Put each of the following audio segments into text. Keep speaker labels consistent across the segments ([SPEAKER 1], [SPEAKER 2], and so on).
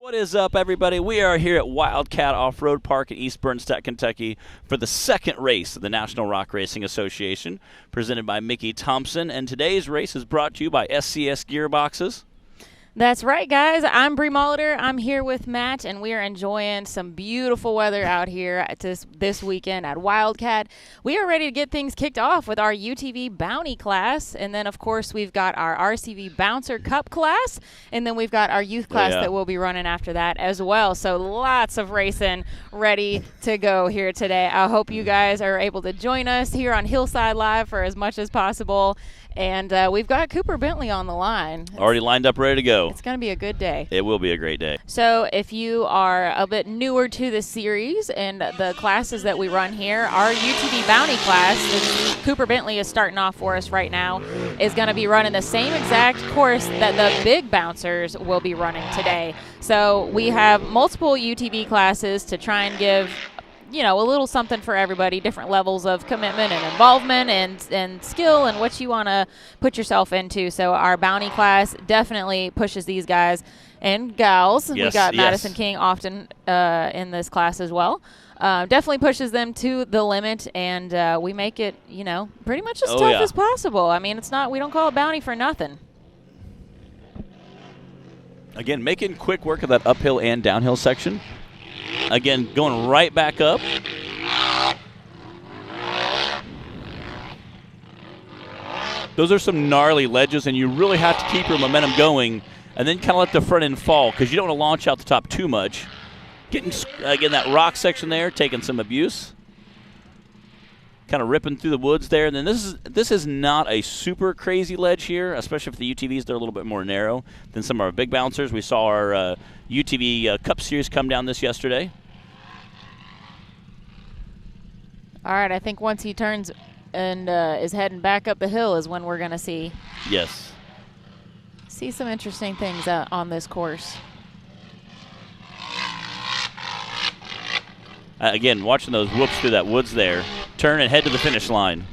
[SPEAKER 1] What is up, everybody? We are here at Wildcat Offroad Park in East Bernstein, Kentucky for the second race of the National Rock Racing Association, presented by Mickey Thompson. And today's race is brought to you by SCS Gearboxes.
[SPEAKER 2] That's right, guys. I'm Bree Molitor. I'm here with Matt, and we are enjoying some beautiful weather out here this weekend at Wildcat. We are ready to get things kicked off with our UTV Bounty class, and then, of course, we've got our RCV Bouncer Cup class, and then we've got our youth class that we'll be running after that as well. So lots of racing ready to go here today. I hope you guys are able to join us here on Hillside Live for as much as possible. And we've got Cooper Bentley on the line.
[SPEAKER 1] Already lined up, ready to go.
[SPEAKER 2] It's going to be a good day.
[SPEAKER 1] It will be a great day.
[SPEAKER 2] So if you are a bit newer to the series and the classes that we run here, our UTV Bounty class, that Cooper Bentley is starting off for us right now, is going to be running the same exact course that the big bouncers will be running today. So we have multiple UTV classes to try and give a little something for everybody, different levels of commitment and involvement and skill and what you want to put yourself into. So our bounty class definitely pushes these guys and gals.
[SPEAKER 1] Yes,
[SPEAKER 2] we got Madison King often in this class as well. Definitely pushes them to the limit, and we make it, pretty much as tough as possible. I mean, we don't call it bounty for nothing.
[SPEAKER 1] Again, making quick work of that uphill and downhill section. Again, going right back up. Those are some gnarly ledges, and you really have to keep your momentum going and then kind of let the front end fall because you don't want to launch out the top too much. Getting, again, that rock section there, taking some abuse. Kind of ripping through the woods there. And then this is not a super crazy ledge here, especially for the UTVs. They're a little bit more narrow than some of our big bouncers. We saw our UTV Cup Series come down this yesterday.
[SPEAKER 2] All right, I think once he turns and is heading back up the hill is when we're going to see some interesting things on this course.
[SPEAKER 1] Again, watching those whoops through that woods there. Turn and head to the finish line.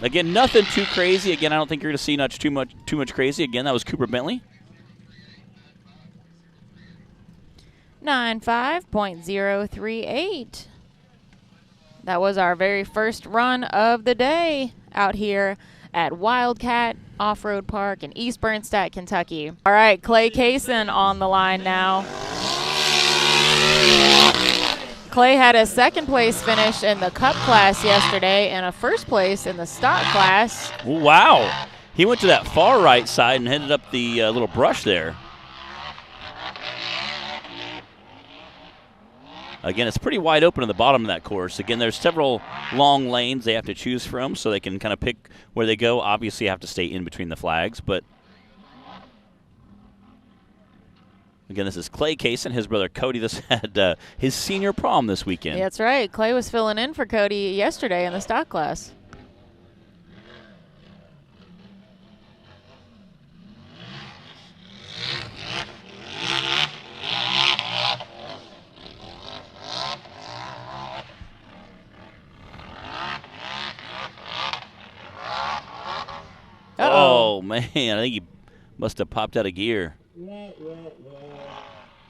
[SPEAKER 1] Again, nothing too crazy. Again, I don't think you're going to see too much crazy. Again, that was Cooper Bentley.
[SPEAKER 2] 95.038. That was our very first run of the day out here at Wildcat Offroad Park in East Bernstein, Kentucky. All right, Clay Kase on the line now. Clay had a second place finish in the Cup class yesterday and a first place in the stock class.
[SPEAKER 1] Wow. He went to that far right side and headed up the little brush there. Again, it's pretty wide open at the bottom of that course. Again, there's several long lanes they have to choose from, so they can kind of pick where they go. Obviously, you have to stay in between the flags, but again, this is Clay Kase and his brother Cody. This had his senior prom this weekend.
[SPEAKER 2] Yeah, that's right. Clay was filling in for Cody yesterday in the stock class.
[SPEAKER 1] Oh, man. I think he must have popped out of gear.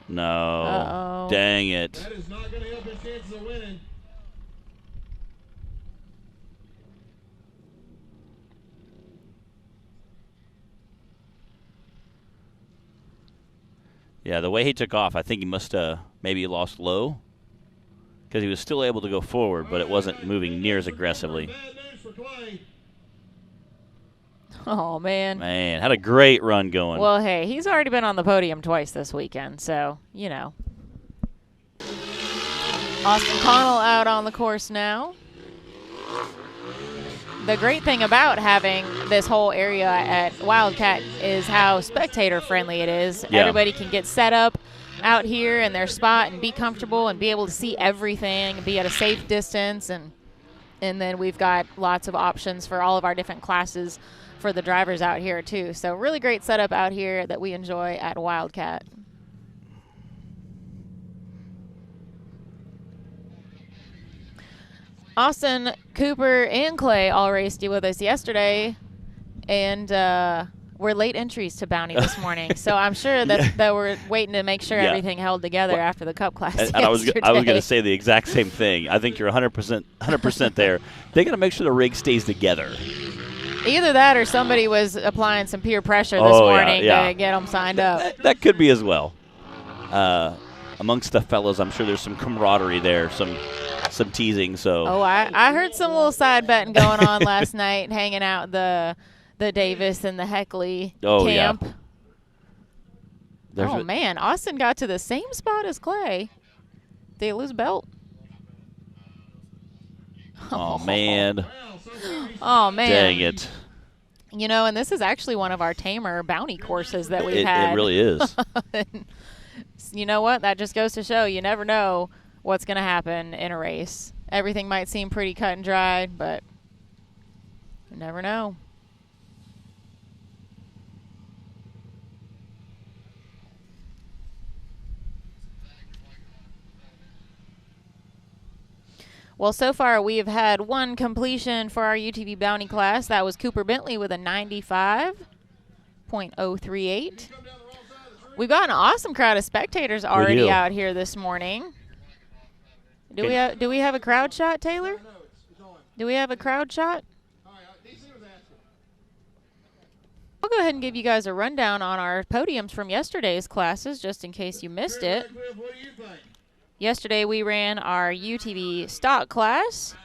[SPEAKER 1] No. Dang it.
[SPEAKER 3] That is not going to help his chances of winning.
[SPEAKER 1] Yeah, the way he took off, I think he must have maybe lost low because he was still able to go forward, but it wasn't moving near as aggressively.
[SPEAKER 3] Bad news for Clay.
[SPEAKER 2] Oh, man.
[SPEAKER 1] Man, had a great run going.
[SPEAKER 2] Well, hey, he's already been on the podium twice this weekend, so, Austin Connell out on the course now. The great thing about having this whole area at Wildcat is how spectator-friendly it is.
[SPEAKER 1] Yeah.
[SPEAKER 2] Everybody can get set up out here in their spot and be comfortable and be able to see everything and be at a safe distance. And then we've got lots of options for all of our different classes for the drivers out here too. So really great setup out here that we enjoy at Wildcat. Austin, Cooper, and Clay all raced with us yesterday, and We're late entries to Bounty this morning, so I'm sure that we're waiting to make sure everything held together after the Cup class.
[SPEAKER 1] And I was going to say the exact same thing. I think you're 100% there. They got to make sure the rig stays together.
[SPEAKER 2] Either that or somebody was applying some peer pressure this morning to get them signed up.
[SPEAKER 1] That could be as well. Amongst the fellows, I'm sure there's some camaraderie there, some teasing. So.
[SPEAKER 2] Oh, I heard some little side betting going on last night, hanging out the Davis and the Heckley camp.
[SPEAKER 1] Yeah.
[SPEAKER 2] Man, Austin got to the same spot as Clay. Did they lose belt?
[SPEAKER 1] Oh, man.
[SPEAKER 2] Oh, man.
[SPEAKER 1] Dang it.
[SPEAKER 2] You know, and this is actually one of our tamer bounty courses that we've had.
[SPEAKER 1] It really is.
[SPEAKER 2] You know what? That just goes to show you never know what's going to happen in a race. Everything might seem pretty cut and dried, but you never know. Well, so far we have had one completion for our UTV Bounty class. That was Cooper Bentley with a 95.038. We've got an awesome crowd of spectators already out here this morning. Do we have a crowd shot, Taylor? Do we have a crowd shot? I'll go ahead and give you guys a rundown on our podiums from yesterday's classes, just in case you missed it. Yesterday we ran our UTV stock class,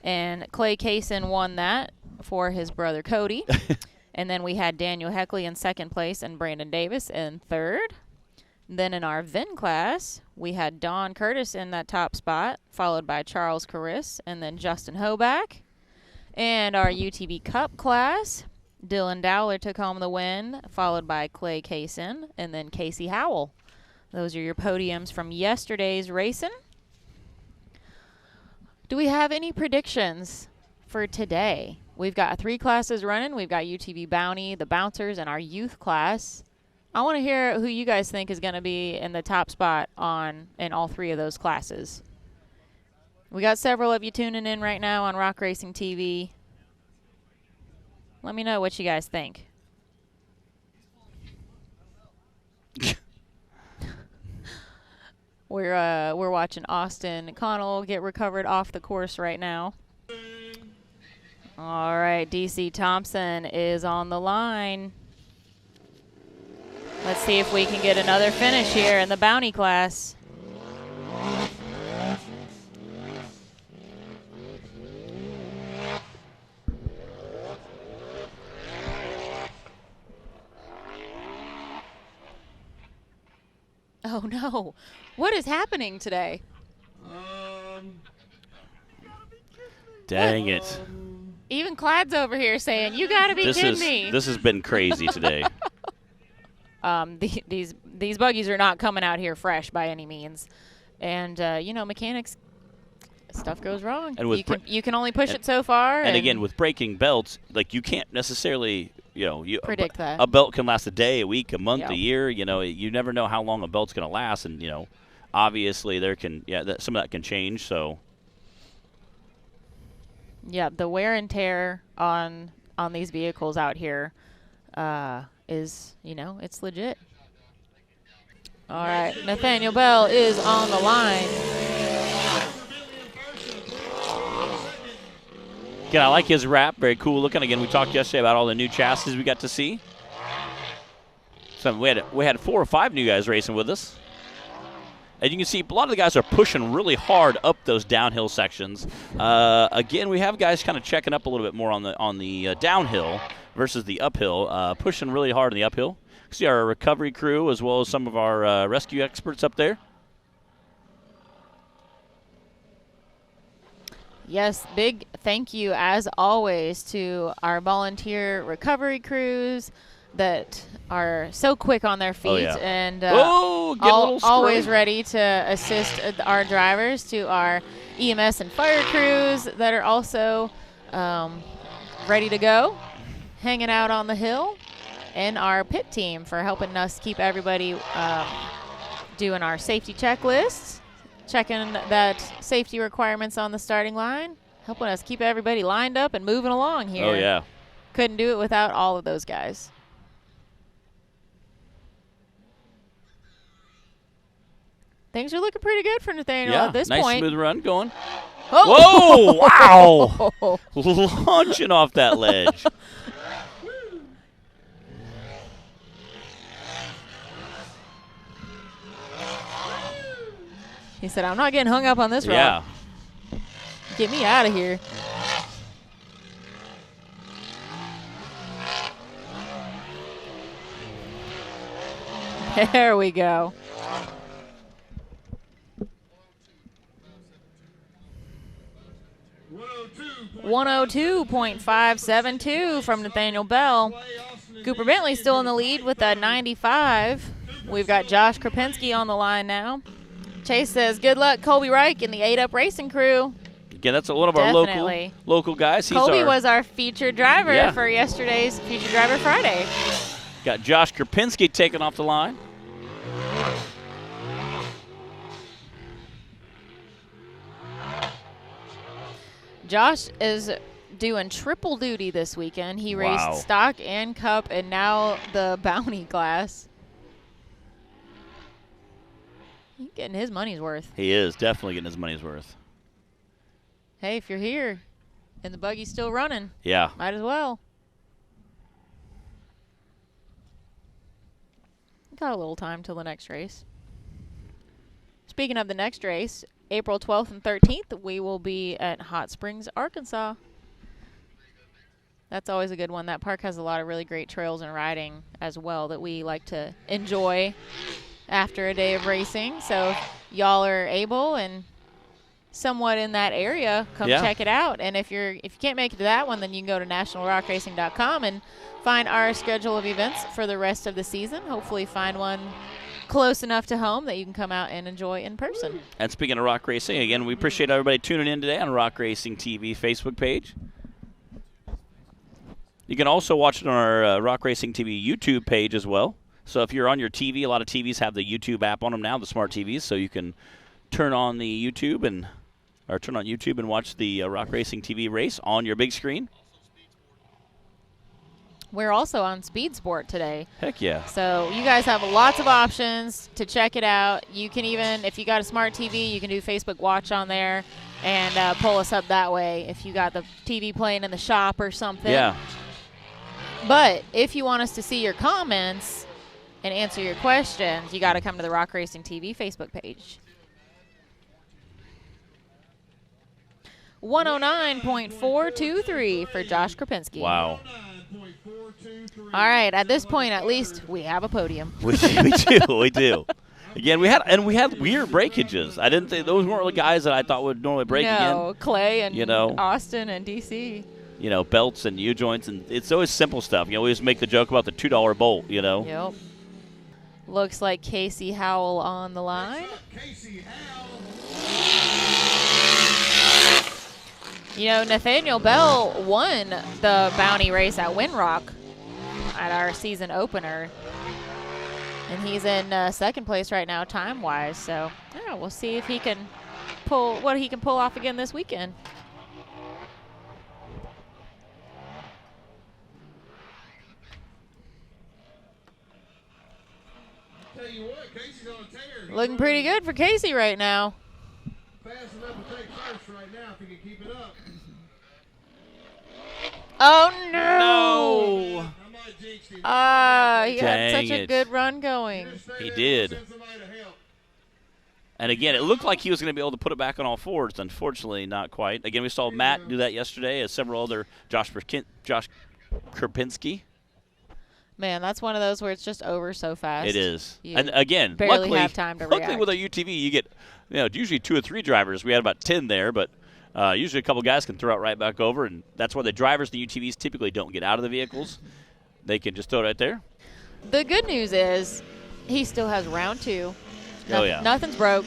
[SPEAKER 2] and Clay Kase won that for his brother Cody. And then we had Daniel Heckley in second place and Brandon Davis in third. Then in our VIN class, we had Don Curtis in that top spot, followed by Charles Caris and then Justin Hoback. And our UTV Cup class, Dylan Dowler took home the win, followed by Clay Kaysen and then Casey Howell. Those are your podiums from yesterday's racing. Do we have any predictions for today? We've got 3 classes running. We've got UTV Bounty, the Bouncers, and our youth class. I want to hear who you guys think is going to be in the top spot in all 3 of those classes. We got several of you tuning in right now on Rock Racing TV. Let me know what you guys think. We're watching Austin Connell get recovered off the course right now. All right, DC Thompson is on the line. Let's see if we can get another finish here in the Bounty class. Oh no, what is happening today?
[SPEAKER 1] Dang it.
[SPEAKER 2] Even Clad's over here saying, you gotta be kidding me.
[SPEAKER 1] This has been crazy today.
[SPEAKER 2] These buggies are not coming out here fresh by any means. And, you know, mechanics, stuff goes wrong. And with you can only push it so far.
[SPEAKER 1] And again, with breaking belts, like you can't necessarily,
[SPEAKER 2] predict that.
[SPEAKER 1] A belt can last a day, a week, a month, a year. You know, you never know how long a belt's going to last. And, obviously some of that can change. So.
[SPEAKER 2] Yeah, the wear and tear on these vehicles out here is, it's legit. All right, Nathaniel Bell is on the line.
[SPEAKER 1] Again, I like his wrap. Very cool looking. Again, we talked yesterday about all the new chassis we got to see. So we had 4 or 5 new guys racing with us. And you can see a lot of the guys are pushing really hard up those downhill sections. Again, we have guys kind of checking up a little bit more on the downhill versus the uphill, pushing really hard on the uphill. See our recovery crew as well as some of our rescue experts up there.
[SPEAKER 2] Yes, big thank you as always to our volunteer recovery crews that are so quick on their feet and always ready to assist our drivers, to our EMS and fire crews that are also ready to go, hanging out on the hill, and our pit team for helping us keep everybody doing our safety checklists, checking that safety requirements on the starting line, helping us keep everybody lined up and moving along here.
[SPEAKER 1] Oh, yeah.
[SPEAKER 2] Couldn't do it without all of those guys. Things are looking pretty good for Nathaniel at this
[SPEAKER 1] nice
[SPEAKER 2] point.
[SPEAKER 1] Smooth run going.
[SPEAKER 2] Oh.
[SPEAKER 1] Whoa! Wow! Launching off that ledge.
[SPEAKER 2] He said, I'm not getting hung up on this rock.
[SPEAKER 1] Yeah.
[SPEAKER 2] Get me out of here. There we go. 102.572 from Nathaniel Bell. Cooper Bentley still in the lead with a 95. We've got Josh Pinsky on the line now. Chase says, good luck, Colby Reich and the 8-Up Racing crew.
[SPEAKER 1] Again, that's one of our local guys.
[SPEAKER 2] Colby was our featured driver for yesterday's Featured Driver Friday.
[SPEAKER 1] Got Josh Krapinski taken off the line.
[SPEAKER 2] Josh is doing triple duty this weekend. He raced stock and cup and now the bounty class. He's getting his money's worth.
[SPEAKER 1] He is definitely getting his money's worth.
[SPEAKER 2] Hey, if you're here and the buggy's still running, might as well. Got a little time till the next race. Speaking of the next race, April 12th and 13th, we will be at Hot Springs, Arkansas. That's always a good one. That park has a lot of really great trails and riding as well that we like to enjoy after a day of racing. So if y'all are able and somewhat in that area, come check it out. And if you can't make it to that one, then you can go to nationalrockracing.com and find our schedule of events for the rest of the season. Hopefully find one close enough to home that you can come out and enjoy in person.
[SPEAKER 1] And speaking of rock racing, again, we appreciate everybody tuning in today on Rock Racing TV Facebook page. You can also watch it on our Rock Racing TV YouTube page as well. So if you're on your TV, a lot of TVs have the YouTube app on them now, the smart TVs, so you can turn on the YouTube and watch the Rock Racing TV race on your big screen.
[SPEAKER 2] We're also on Speed Sport today.
[SPEAKER 1] Heck yeah.
[SPEAKER 2] So you guys have lots of options to check it out. You can even, if you got a smart TV, you can do Facebook Watch on there and pull us up that way if you got the TV playing in the shop or something.
[SPEAKER 1] Yeah.
[SPEAKER 2] But if you want us to see your comments and answer your questions, you got to come to the Rock Racing TV Facebook page. 109.423 for Josh Krapinski.
[SPEAKER 1] Wow.
[SPEAKER 2] All right, at this point, at least we have a podium.
[SPEAKER 1] We do. Again, we had weird breakages. I didn't think those weren't really guys that I thought would normally break again.
[SPEAKER 2] No, Clay and Austin and DC.
[SPEAKER 1] Belts and U-joints, and it's always simple stuff. We always make the joke about the $2 bolt,
[SPEAKER 2] Yep. Looks like Kase Howell on the line. Nathaniel Bell won the Bounty race at Windrock at our season opener. And he's in second place right now time-wise. So, we'll see if he can pull off again this weekend.
[SPEAKER 3] Tell you what, Casey's on a tear.
[SPEAKER 2] Looking pretty good for Kase right now.
[SPEAKER 3] Fast enough to take first right now if he can keep it up.
[SPEAKER 2] Oh, no.
[SPEAKER 3] I might jinx him.
[SPEAKER 2] He had such a good run going.
[SPEAKER 1] He did. And again, it looked like he was going to be able to put it back on all fours. Unfortunately, not quite. Again, we saw Matt do that yesterday, as several other Josh Krapinski.
[SPEAKER 2] Man, that's one of those where it's just over so fast.
[SPEAKER 1] It is. And again,
[SPEAKER 2] barely have time to
[SPEAKER 1] luckily
[SPEAKER 2] react.
[SPEAKER 1] with a UTV, you get usually 2 or 3 drivers. We had about 10 there, but usually a couple guys can throw it right back over, and that's why the drivers, the UTVs, typically don't get out of the vehicles. They can just throw it right there.
[SPEAKER 2] The good news is he still has round 2.
[SPEAKER 1] Oh, yeah.
[SPEAKER 2] Nothing's broke.